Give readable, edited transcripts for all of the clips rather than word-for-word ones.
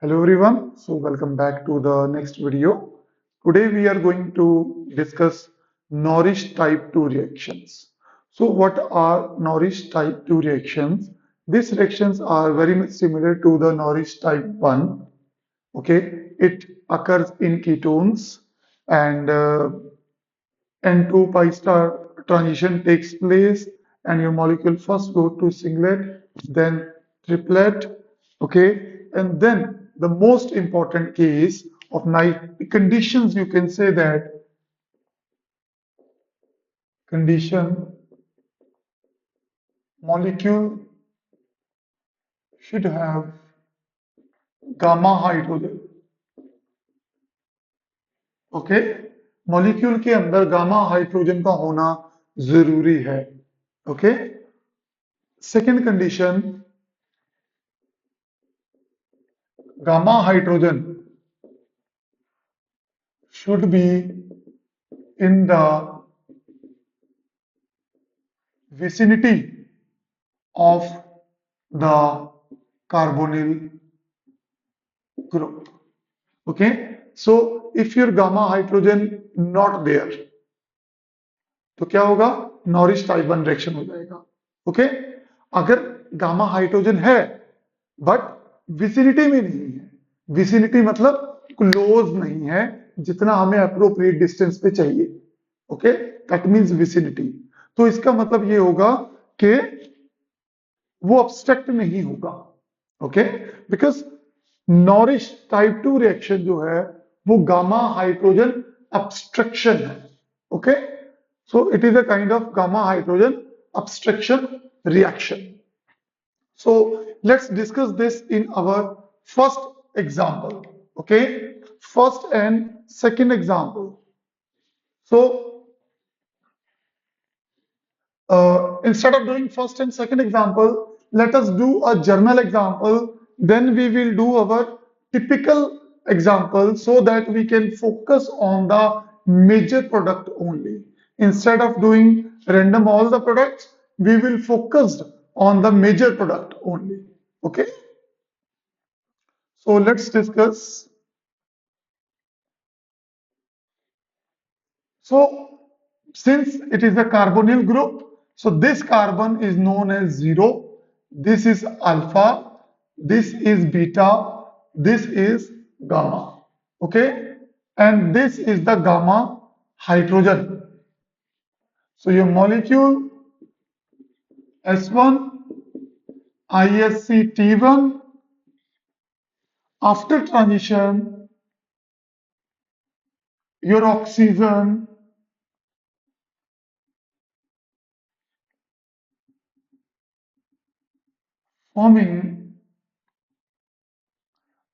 Hello everyone, so welcome back to the next video. Today we are going to discuss Norris type 2 reactions. So what are Norris type 2 reactions? These reactions are very much similar to the Norris type 1. Okay, it occurs in ketones and N2 pi star transition takes place and your molecule first go to singlet, then triplet, okay, and then the most important case of night conditions, you can say that condition molecule should have gamma hydrogen, okay, molecule के अंदर gamma hydrogen का होना जरूरी है, okay. Second condition, gamma hydrogen should be in the vicinity of the carbonyl group. Okay, so if your gamma hydrogen not there, तो क्या होगा? Norris type 1 reaction हो जाएगा। ओके, अगर गामा हाइड्रोजन है बट विसिनिटी में नहीं है, विसिनिटी मतलब क्लोज नहीं है जितना हमें अप्रोप्रिएट डिस्टेंस पे चाहिए, ओके, दैट मींस विसिनिटी। तो इसका मतलब ये होगा कि वो ऑब्स्ट्रक्ट नहीं होगा, okay, because Norris type 2 reaction जो है वो गामा हाइड्रोजन obstruction है, okay, so it is a kind of gamma hydrogen obstruction reaction. So let's discuss this in our first example, okay, first and second example. So instead of doing first and second example, let us do a journal example, then we will do our typical example so that we can focus on the major product only. Instead of doing random all the products, we will focus on the major product only, okay. So let's discuss. So since it is a carbonyl group, so this carbon is known as 0, this is alpha, this is beta, this is gamma, okay, and this is the gamma hydrogen. So your molecule S1 ISCT1 after transition, your oxygen forming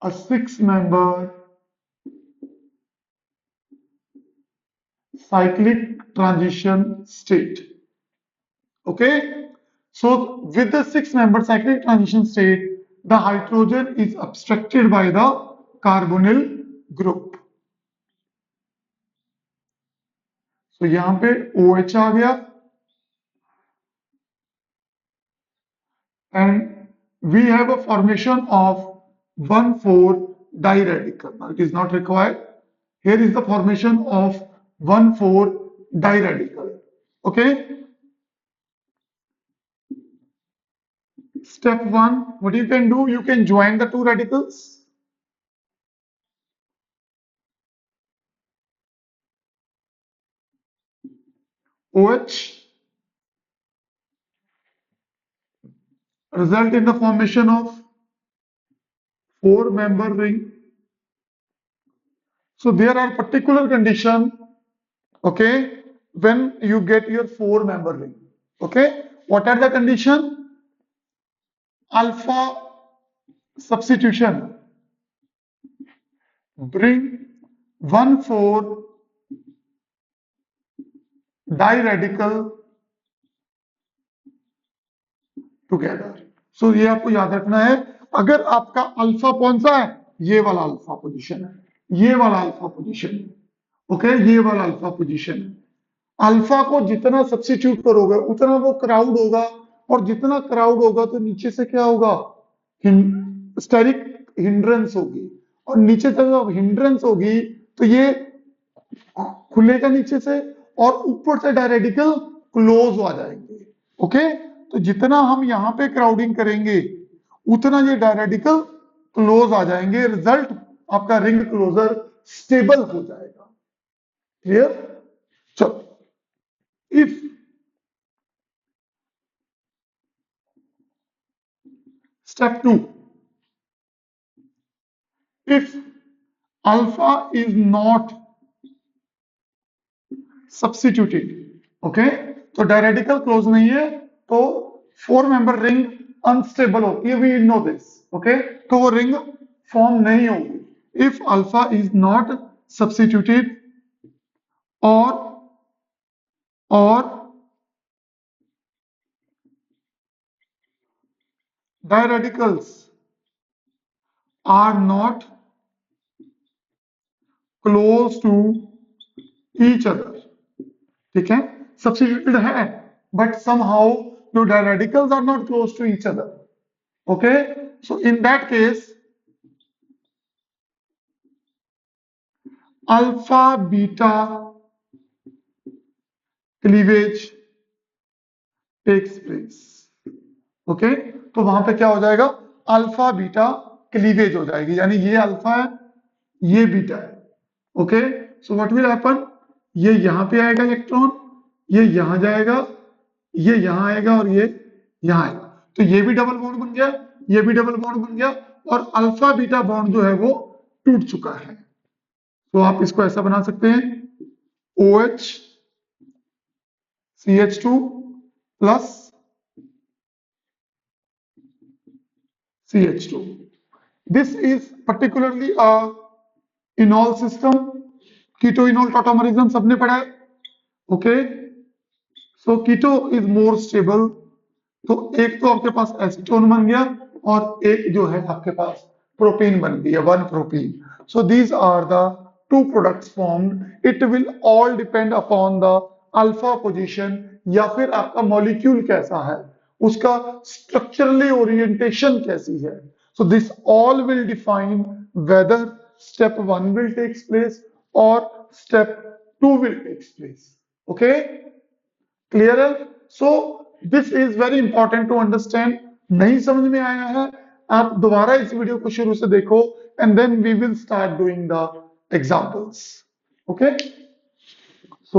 a 6-member cyclic transition state, okay. So with the 6-member cyclic transition state, the hydrogen is obstructed by the carbonyl group. So यहाँ पे OH आ गया and we have a formation of 1,4 diradical. Now it is not required. Here is the formation of 1,4 diradical. Okay. Step 1, what you can do, you can join the two radicals. OH result in the formation of 4-member ring. So there are particular condition, okay, when you get your 4-member ring, okay. What are the condition? Alpha substitution, bring 1,4 diradical together. So ये आपको याद रखना है. अगर आपका alpha कौन सा है, ये वाला अल्फा पोजीशन है, ये वाला अल्फा पोजीशन है, ओके, ये वाला अल्फा पोजीशन है. अल्फा को जितना सब्स्टिट्यूट करोगे उतना वो क्राउड होगा, और जितना क्राउड होगा तो नीचे से क्या होगा, स्टेरिक हिंड्रेंस होगी, और नीचे जब हिंड्रेंस होगी तो ये खुलेगा नीचे से, और ऊपर से डायरेडिकल क्लोज हो जाएंगे। ओके, तो जितना हम यहाँ पे क्राउडिंग करेंगे उतना ये डायरेडिकल क्लोज आ जाएंगे, रिजल्ट आपका रिंग क्लोजर स्टेबल हो जाएगा। क्लियर? चलो, if step 2, if alpha is not substituted, okay, तो डायरेडिकल क्लोज नहीं है, तो 4 मेंबर रिंग अनस्टेबल होती है, वी नो दिस। ओके, तो वो रिंग फॉर्म नहीं होगी if alpha is not substituted और diradicals are not close to each other. ठीक है, सब्स्टिट्यूटेड है but somehow your radicals are not close to each other. Okay, so in that case alpha beta cleavage takes place. Okay, तो वहां पे क्या हो जाएगा, अल्फा बीटा क्लीवेज हो जाएगी, यानी ये अल्फा है ये बीटा है। Okay, so what will happen, ये यहां पे आएगा इलेक्ट्रॉन, ये यहां जाएगा, ये यहां आएगा और ये यहां आएगा, तो ये भी डबल बॉन्ड बन गया, ये भी डबल बॉन्ड बन गया, और अल्फा बीटा बॉन्ड जो है वो टूट चुका है। तो आप इसको ऐसा बना सकते हैं, OH CH2 plus CH2. This is particularly a enol system. Keto enol tautomerism सबने पढ़ा है। Okay, so keto is more stable, तो एक तो आपके पास एसीटोन बन गया और एक जो है आपके पास प्रोपीन बन गया, 1 propene. So these are the 2 products formed. It will all depend upon the alpha position, या फिर आपका मॉलिक्यूल कैसा है, उसका स्ट्रक्चरली ओरिएंटेशन कैसी है। So this all will define whether step 1 will takes place or step 2 will takes place. Okay, clear है? So this is very important to understand. नहीं समझ में आया है, आप दोबारा इस वीडियो को शुरू से देखो and then we will start doing the examples. Okay, so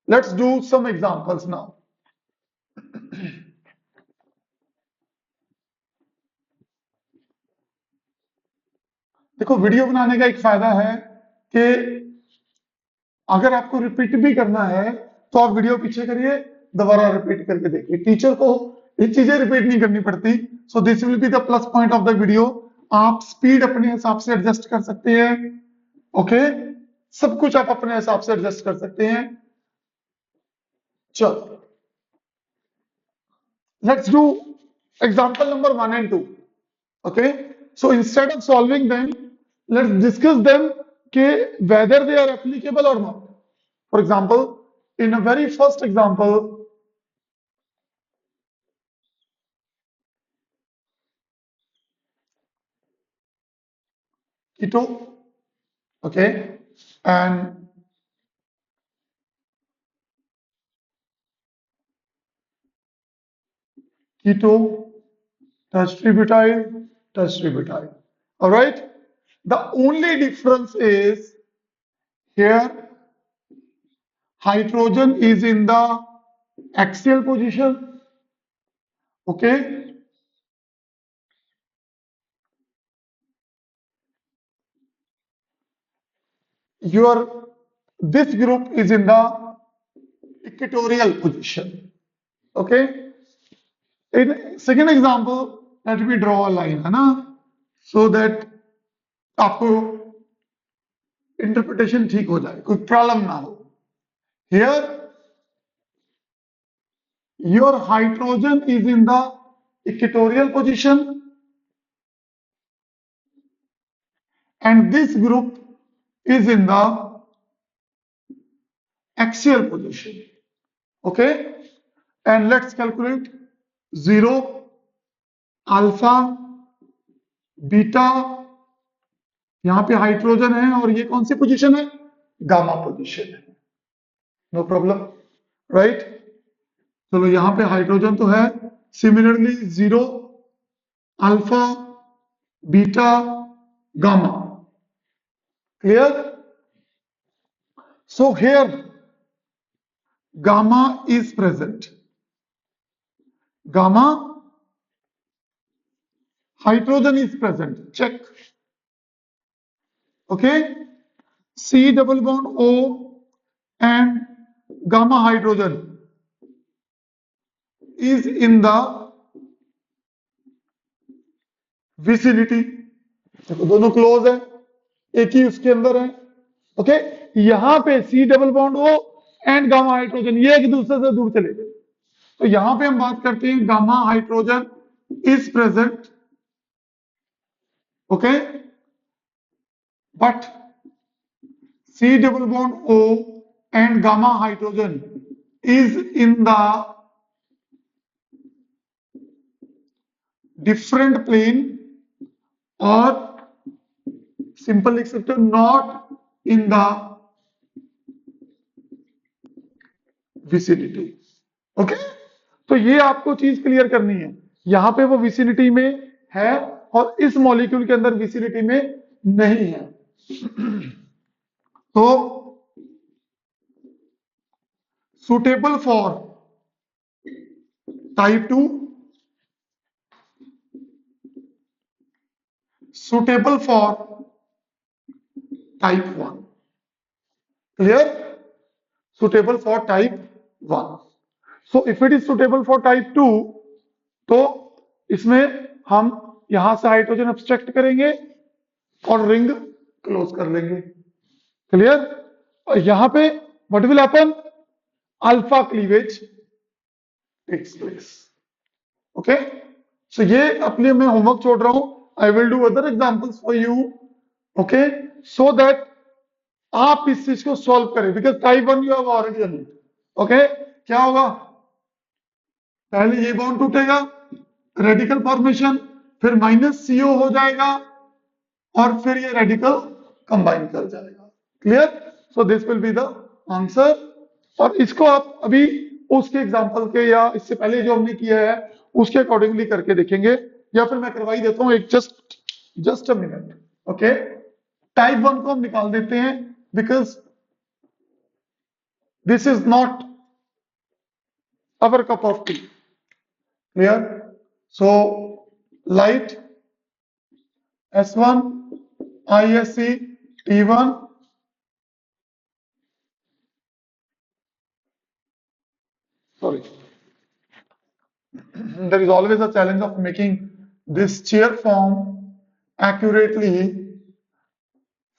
let's do some examples now. देखो, वीडियो बनाने का एक फायदा है कि अगर आपको रिपीट भी करना है तो आप वीडियो पीछे करिए, दोबारा रिपीट करके देखिए, टीचर को ये चीजें रिपीट नहीं करनी पड़ती। सो this will be the plus point of the video. आप स्पीड अपने हिसाब से एडजस्ट कर सकते हैं। ओके, सब कुछ आप अपने हिसाब से एडजस्ट कर सकते हैं। चलो, let's do example number 1 and 2. Okay, so instead of solving them, let's discuss them ke whether they are applicable or not. For example, in a very first example, keto, okay, and keto, tertiary butyl. All right, the only difference is here hydrogen is in the axial position. Okay, this group is in the equatorial position. Okay, in second example, let me draw a line, है ना, so that आपको interpretation ठीक हो जाए, कोई problem ना हो। Here your hydrogen is in the equatorial position and this group is in the axial position. Okay, and let's calculate 0 alpha beta यहां पे हाइड्रोजन है और ये कौन सी पोजीशन है, गामा पोजीशन है, नो प्रॉब्लम, राइट। चलो यहां पे हाइड्रोजन तो है, similarly 0 alpha beta gamma, clear? So here gamma is present, gamma hydrogen is present, check, okay, C double bond O and gamma hydrogen is in the vicinity, देखो दोनों close है, एक ही उसके अंदर है, ओके। यहां पे C double bond O and gamma hydrogen ये एक दूसरे से दूर चले गए, तो यहां पे हम बात करते हैं gamma hydrogen is present, okay, but C double bond O and gamma hydrogen is in the different plane, और सिंपल लिख सकते हो not in the vicinity, okay. तो ये आपको चीज क्लियर करनी है, यहां पे वो विसिनिटी में है और इस मॉलिक्यूल के अंदर विसिनिटी में नहीं है। तो suitable for type 2, suitable for type 1, clear, suitable for type 1. So if it is suitable for type 2, तो इसमें हम यहां से हाइड्रोजन एब्स्ट्रैक्ट करेंगे और रिंग क्लोज कर लेंगे, क्लियर। और यहां पे what will happen, alpha cleavage takes place, okay. So ये अपने मैं होमवर्क छोड़ रहा हूं, I will do other examples for you, okay, so that आप इस चीज को सॉल्व करें, because type 1 you have already done it, okay. क्या होगा, पहले ये बॉन्ड टूटेगा, रेडिकल फॉर्मेशन, फिर माइनस सीओ हो जाएगा और फिर ये रेडिकल कंबाइन कर जाएगा, clear. So this will be the answer, और इसको आप अभी उसके एग्जांपल के या इससे पहले जो हमने किया है उसके अकॉर्डिंगली करके देखेंगे, या फिर मैं करवाई देता हूं एक just a minute, okay. Type 1 को हम निकाल देते हैं because this is not our cup of T, clear. So light S1 ISC T1, sorry, there is always a challenge of making this chair form accurately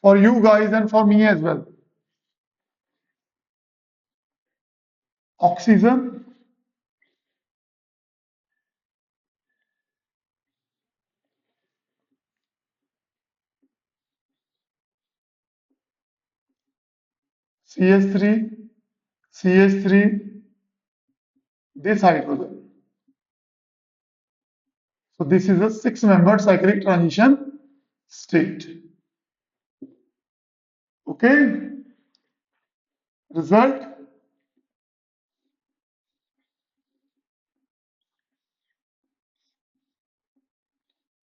for you guys and for me as well. Oxygen, CH3, CH3, this hydrogen. So this is a 6-membered cyclic transition state, okay. Result,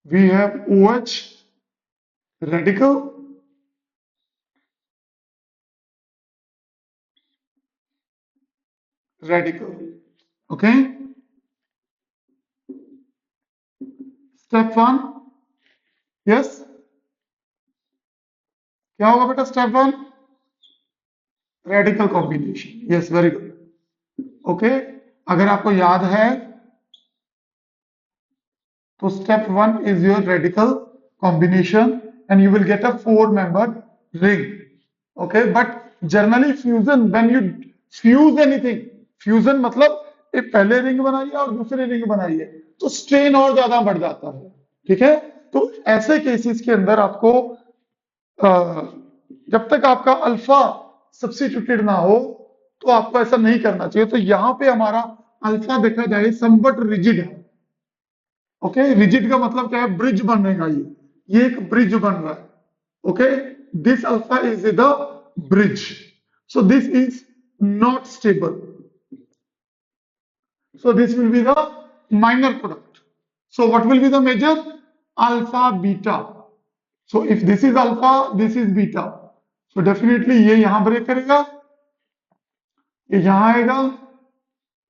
we have OH radical, okay. Step 1, yes, क्या होगा बेटा step 1, radical combination, yes very good, okay. अगर आपको याद है तो step 1 is your radical combination and you will get a 4-membered ring, okay. But generally fusion, when you fuse anything, fusion मतलब एक पहले रिंग बनाइए और दूसरी रिंग बनाइए तो स्ट्रेन और ज्यादा बढ़ जाता है, ठीक है। तो ऐसे केसेस के अंदर आपको जब तक आपका अल्फा सब्स्टिट्यूटेड ना हो तो आपको ऐसा नहीं करना चाहिए। तो यहां पे हमारा अल्फा देखा जाए समवट रिजिड है, ओके। रिजिड का मतलब क्या है, ब्रिज बनेगा ये, ये एक ब्रिज बन रहा है. Okay, this alpha is the bridge. So this is not stable. So this will be the minor product. So what will be the measure? Alpha beta. So if this is alpha, this is beta. So definitely ये यहां break करेगा, ये यहां आएगा,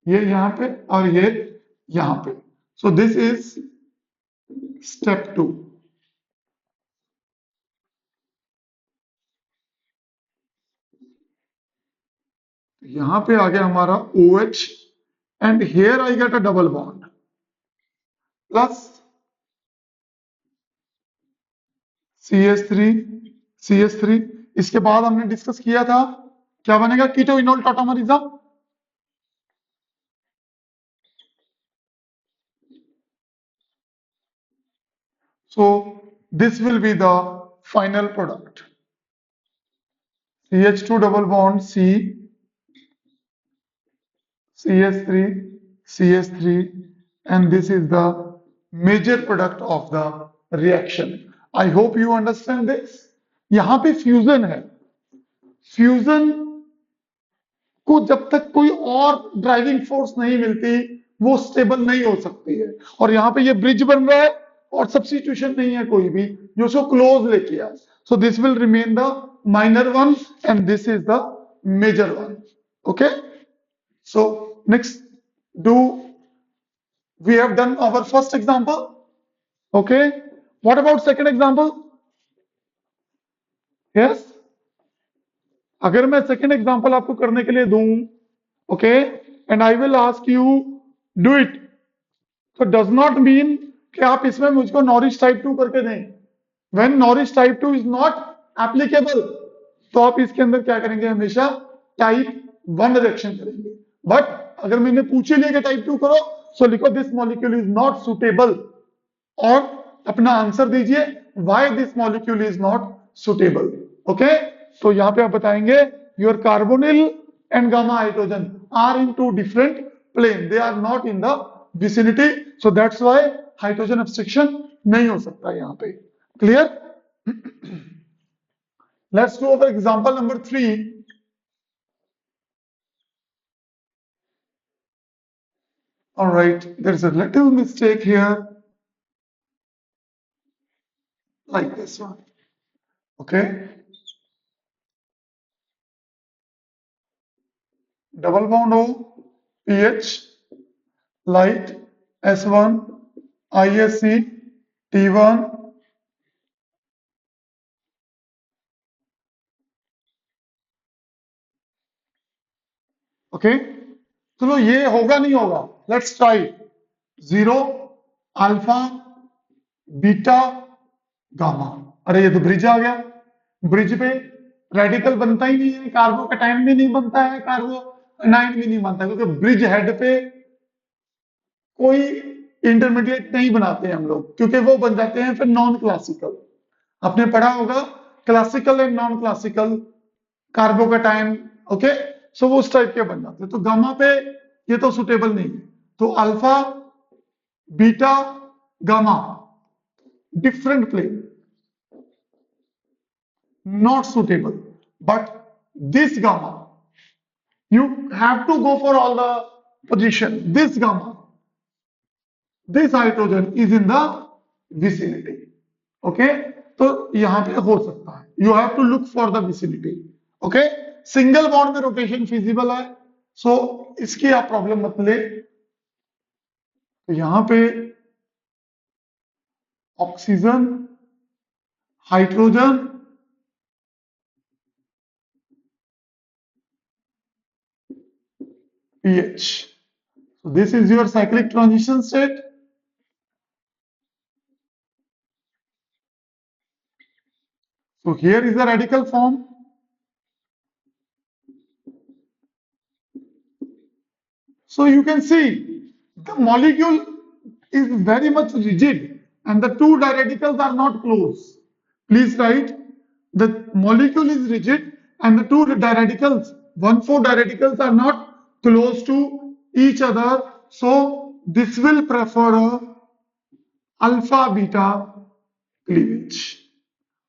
ये यहां पे और ये यहां पे. So this is step 2. यहां पे आ गया हमारा OH and here I get a double bond plus CH3 CH3. इसके बाद हमने डिस्कस किया था क्या बनेगा, keto enol tautomerism. So this will be the final product. CH2 double bond C, CH3, CH3, and this is the major product of the reaction. I hope you understand this. यहाँ पे fusion है. Fusion को जब तक कोई और driving force नहीं मिलती वो स्टेबल नहीं हो सकती है. और यहाँ पे ये ब्रिज बन रहा है और सब्स्टिट्यूशन नहीं है कोई भी जो उसको क्लोज लेके आए. So this will remain the minor one and this is the major one. Okay, so next do we have done our first example? Okay, what about second example? Yes, अगर मैं सेकेंड एग्जांपल आपको करने के लिए दूं, okay, and I will ask you do it, तो does not mean कि आप इसमें मुझको नॉरिश टाइप 2 करके दें. When nourish type 2 is not applicable तो आप इसके अंदर क्या करेंगे, हमेशा टाइप 1 रिएक्शन करेंगे. बट अगर मैंने पूछ लिया कि टाइप 2 करो, सो लिखो this molecule is not suitable और अपना आंसर दीजिए why this molecule is not suitable. Okay, तो यहां पे आप बताएंगे your carbonyl and gamma hydrogen are in two different plane, they are not in the vicinity, so that's why hydrogen abstraction नहीं हो सकता यहां पे. Clear? Let's do our example number 3. All right, there's a little mistake here, like this one. Okay, double bond O, pH, light, S1, ISC, T1, okay. चलो ये होगा नहीं होगा, let's try. 0 alpha beta gamma. अरे ये तो bridge आ गया. Bridge पे रेडिकल बनता ही नहीं है, कार्बोकैटायन भी नहीं बनता है, कार्बोनाइन भी नहीं बनता है, क्योंकि ब्रिज हेड पे कोई इंटरमीडिएट नहीं बनाते हैं हम लोग, क्योंकि वो बन जाते हैं फिर नॉन क्लासिकल. आपने पढ़ा होगा classical and non classical carbocation. Okay, so वो उस टाइप के बन जाते हैं. तो गामा पे ये तो सुटेबल नहीं है. तो alpha beta gamma different plane, not suitable. But this gamma, you have to go for all the position. This gamma, this hydrogen is in the vicinity. Okay, तो यहां पे हो सकता है. You have to look for the vicinity. Okay, single bond में rotation feasible है, सो इसकी आप प्रॉब्लम मत ले. तो यहां पे oxygen, hydrogen, pH. So this is your cyclic transition state. So here is the radical form. So you can see the molecule is very much rigid and the two diradicals are not close. Please write, the molecule is rigid and the two diradicals, 1,4 diradicals are not close to each other. So this will prefer alpha beta cleavage.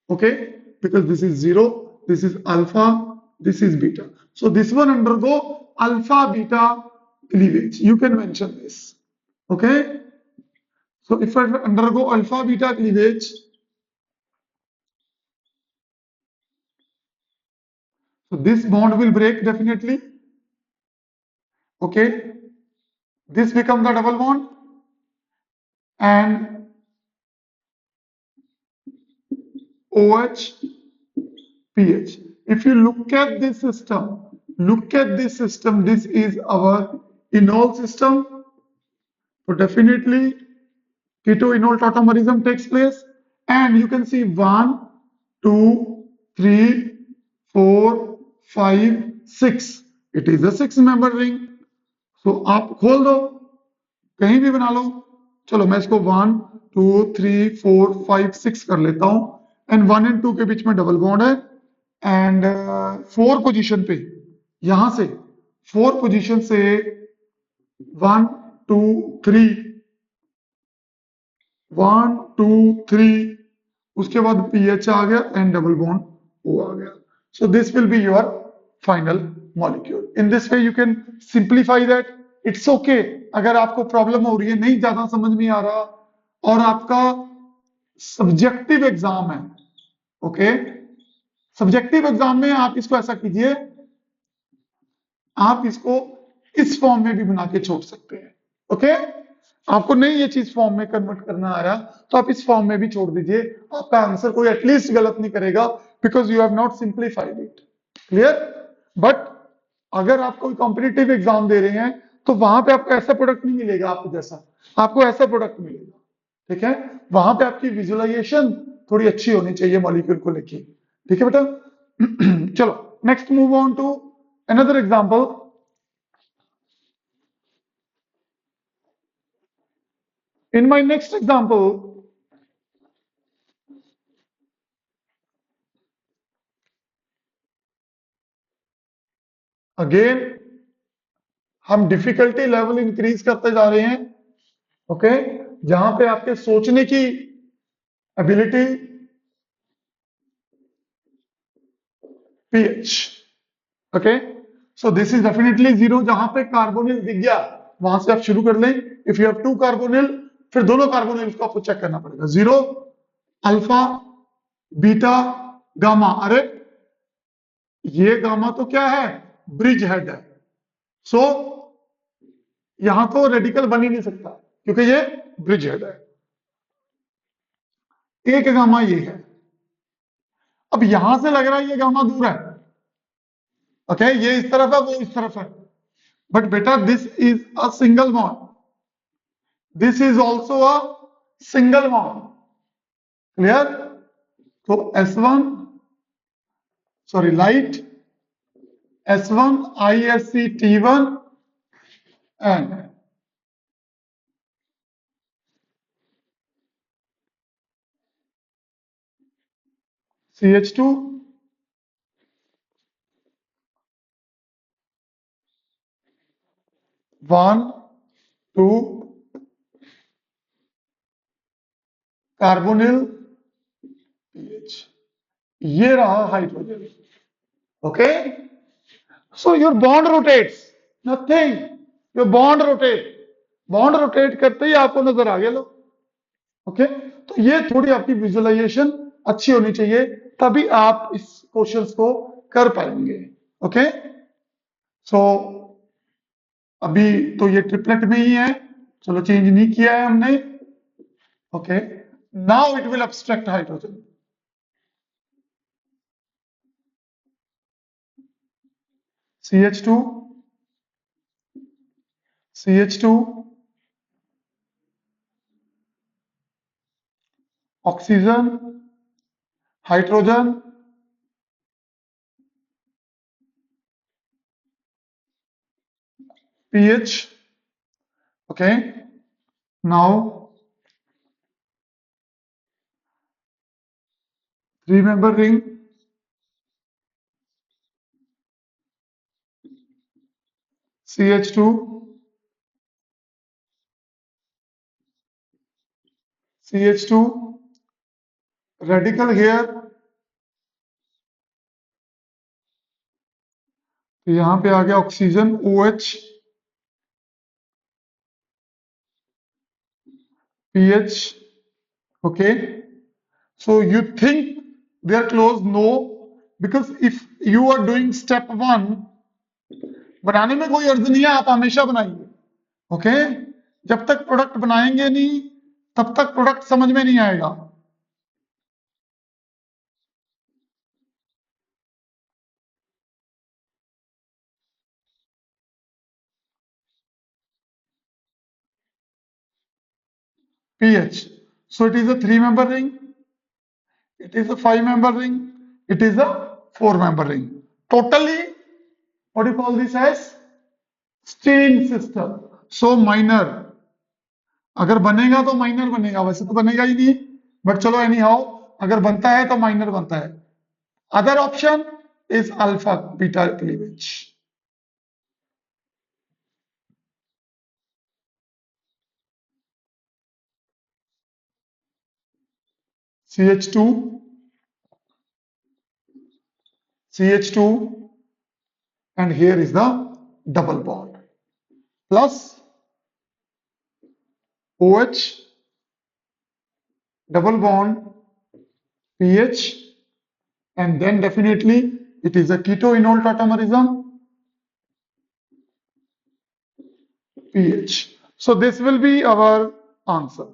Okay, because this is 0, this is alpha, this is beta. So this one undergo alpha beta cleavage. You can mention this. Okay, so if I undergo alpha beta cleavage, so this bond will break definitely. Okay, this becomes the double bond, and OH pH. If you look at this system, this is our enol system. So definitely keto-enol tautomerism takes place, and you can see 1, 2, 3, 4, 5, 6. It is a 6-member ring. So आप खोल दो, कहीं भी बना लो. चलो मैं इसको 1, 2, 3, 4, 5, 6 कर लेता हूं, एंड 1 एंड 2 के बीच में डबल बॉन्ड है, एंड 4 पोजीशन पे, यहां से 4 पोजीशन से 1, 2, 3, 1, 2, 3, उसके बाद पीएच आ गया एंड डबल बॉन्ड ओ आ गया. सो this will be your final molecule. In this way you can simplify that. It's okay अगर आपको प्रॉब्लम हो रही है, नहीं ज्यादा समझ में आ रहा, और आपका सब्जेक्टिव एग्जाम है. ओके, सब्जेक्टिव एग्जाम में आप इसको ऐसा कीजिए, आप इसको इस फॉर्म में भी बना के छोड़ सकते हैं. ओके, आपको नहीं ये चीज फॉर्म में कन्वर्ट करना आ रहा, तो आप इस फॉर्म में भी छोड़ दीजिए. आपका आंसर कोई एटलीस्ट गलत नहीं करेगा, because you have not simplified it. Clear? But अगर आप कोई कॉम्पिटिटिव एग्जाम दे रहे हैं, तो वहां पे आपको ऐसा प्रोडक्ट नहीं मिलेगा आपको जैसा, आपको ऐसा प्रोडक्ट मिलेगा. ठीक है, वहां पे आपकी विजुअलाइजेशन थोड़ी अच्छी होनी चाहिए मॉलिक्यूल को लेके. ठीक है बेटा. चलो next move on to another example. In my next example, again हम डिफिकल्टी लेवल इंक्रीज करते जा रहे हैं. ओके, जहां पे आपके सोचने की ability, pH. Okay, so this is definitely 0. जहां पे कार्बोनिल दिख गया वहां से आप शुरू कर लें. इफ यू हैव 2 कार्बोनिल, फिर दोनों कार्बोनिल को आपको चेक करना पड़ेगा. 0, अल्फा, बीटा, गामा. अरे ये गामा तो क्या है, ब्रिज हेड है. सो यहां तो रेडिकल बन ही नहीं सकता, क्योंकि ये ब्रिज हेड है. एक गामा ये है. अब यहां से लग रहा है ये गामा दूर है. ओके, ये इस तरफ है, वो इस तरफ है. बट बेटा this is a single bond, this is also a single bond. Clear? तो S1, sorry light, S1 ISCT1 and CH2, 1, 2 carbonyl, pH. ये रहा hydrogen. Okay, so your bond rotates, nothing, your bond rotate. Bond rotate करते ही आपको नजर आ गया. लो, okay, तो ये थोड़ी आपकी विजुअलाइजेशन अच्छी होनी चाहिए, तभी आप इस क्वेश्चंस को कर पाएंगे. ओके, सो अभी तो ये ट्रिपलेट में ही है, चलो चेंज नहीं किया है हमने. Okay, now it will abstract hydrogen. CH2, CH2, oxygen, hydrogen, pH. Okay, now 3-member ring, CH2, CH2, radical here, तो यहां पे आ गया oxygen OH, pH. Okay, so you think they are close? No, because if you are doing step 1, बनाने में कोई अर्ज नहीं है, आप हमेशा बनाइए. ओके, जब तक प्रोडक्ट बनाएंगे नहीं तब तक प्रोडक्ट समझ में नहीं आएगा. pH, so it is a 3-member ring, it is a 5-member ring, it is a 4-member ring. Totally, what do you call this as? Stain system. So minor, अगर बनेगा तो माइनर बनेगा, वैसे तो बनेगा ही नहीं, बट चलो एनी हाउ, अगर बनता है तो माइनर बनता है. Other option is alpha beta cleavage. CH2, CH2, and here is the double bond plus OH, double bond, pH, and then definitely it is a keto-enol tautomerism, pH. So this will be our answer,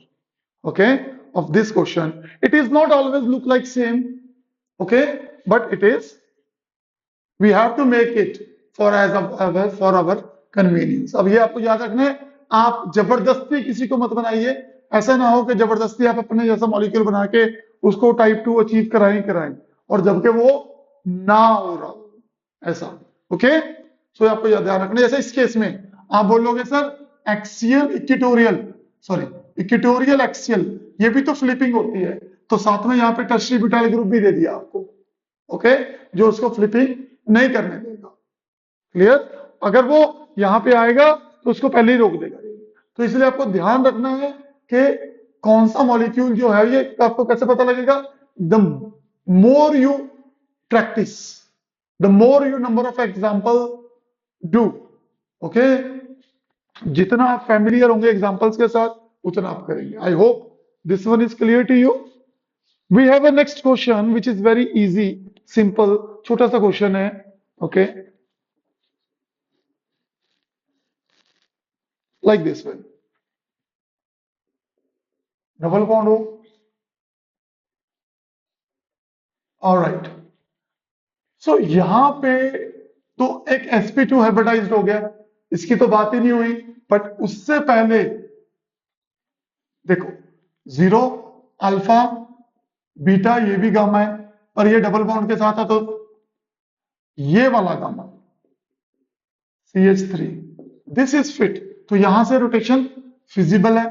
okay, of this question. It is not always look like same, okay, but it is, we have to make it for our convenience. अब ये आपको याद रखना है, आप जबरदस्ती किसी को मत बनाइए. ऐसा ना हो कि जबरदस्ती आप अपने जैसा मॉलिक्यूल बना के उसको टाइप 2 अचीव कराएं और जबकि वो ना हो रहा हो, ऐसा. ओके, सो आपको याद ध्यान रखना. जैसे इस केस में आप बोलोगे sir axial equatorial, sorry equatorial axial, ये भी तो फ्लिपिंग होती है, तो साथ में यहाँ पे टर्शियरी ब्यूटाइल ग्रुप भी दे दिया आपको. ओके, जो उसको फ्लिपिंग नहीं करने देगा. क्लियर? अगर वो यहां पे आएगा तो उसको पहले ही रोक देगा. तो इसलिए आपको ध्यान रखना है कि कौन सा मॉलिक्यूल जो है, ये आपको कैसे पता लगेगा? The more you practice, the more you number of example do. Okay, जितना आप फैमिलियर होंगे एग्जाम्पल्स के साथ उतना आप करेंगे. I hope this one is clear to you. We have a next question which is very easy, simple, छोटा सा क्वेश्चन है. Okay, like this one, double bond हो. ऑलराइट, सो यहां पे तो एक sp2 हाइब्रिडाइज्ड हो गया, इसकी तो बात ही नहीं हुई. बट उससे पहले देखो, 0 अल्फा बीटा, ये भी गामा है, और ये डबल बॉन्ड के साथ है, तो ये वाला gamma CH3, this is fit. तो यहां से रोटेशन फिजिबल है.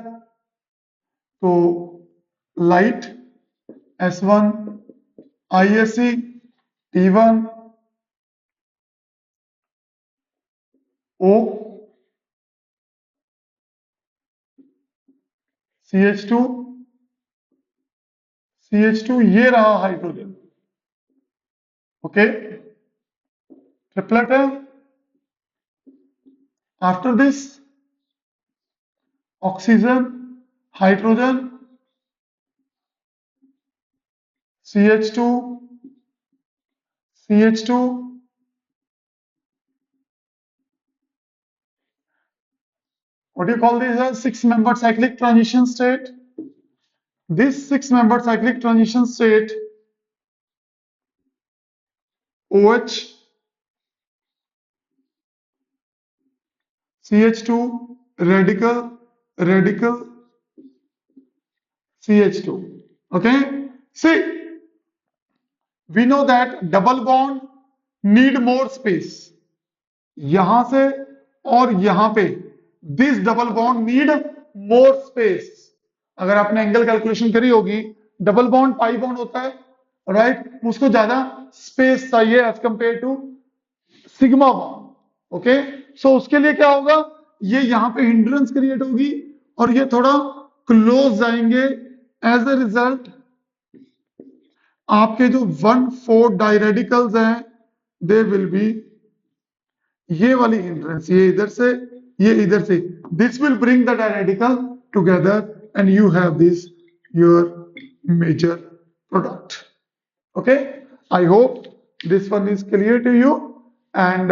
तो light S1 ISC T1 O CH2 CH2, ये रहा हाइड्रोजन. ओके, ट्रिपलेट है. After this oxygen, hydrogen, CH2 CH2, what do you call this? A 6-member cyclic transition state. This 6-member cyclic transition state, OH, CH2, radical, radical, CH2. Okay, see, we know that double bond need more space. यहां से और यहां पे this double bond need more space. अगर आपने angle calculation करी होगी, double bond pi bond होता है, राइट, उसको ज्यादा स्पेस चाहिए as compare to sigma bond. Okay, so उसके लिए क्या होगा, ये यहां पे हिंड्रेंस क्रिएट होगी और ये थोड़ा क्लोज जाएंगे. एज अ रिजल्ट आपके जो 1,4 डायरेडिकल्स हैं दे विल बी ये वाली हिंड्रेंस, ये इधर से ये इधर से, this will bring the diradical together and you have this your major product. Okay, I hope this one is clear to you and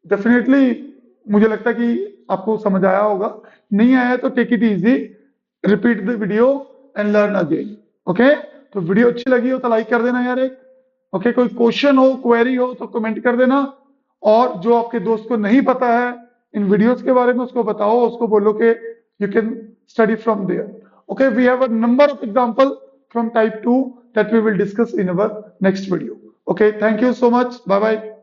definitely मुझे लगता है कि आपको समझ आया होगा. नहीं आया तो take it easy, repeat the video and learn again. Okay, तो वीडियो अच्छी लगी हो तो लाइक कर देना यार एक. ओके, कोई क्वेश्चन हो क्वेरी हो तो कमेंट कर देना, और जो आपके दोस्त को नहीं पता है इन वीडियोस के बारे में उसको बताओ, उसको बोलो कि you can study from there. Okay, we have a number of example from type 2 that we will discuss in our next video. Okay, thank you so much. Bye bye.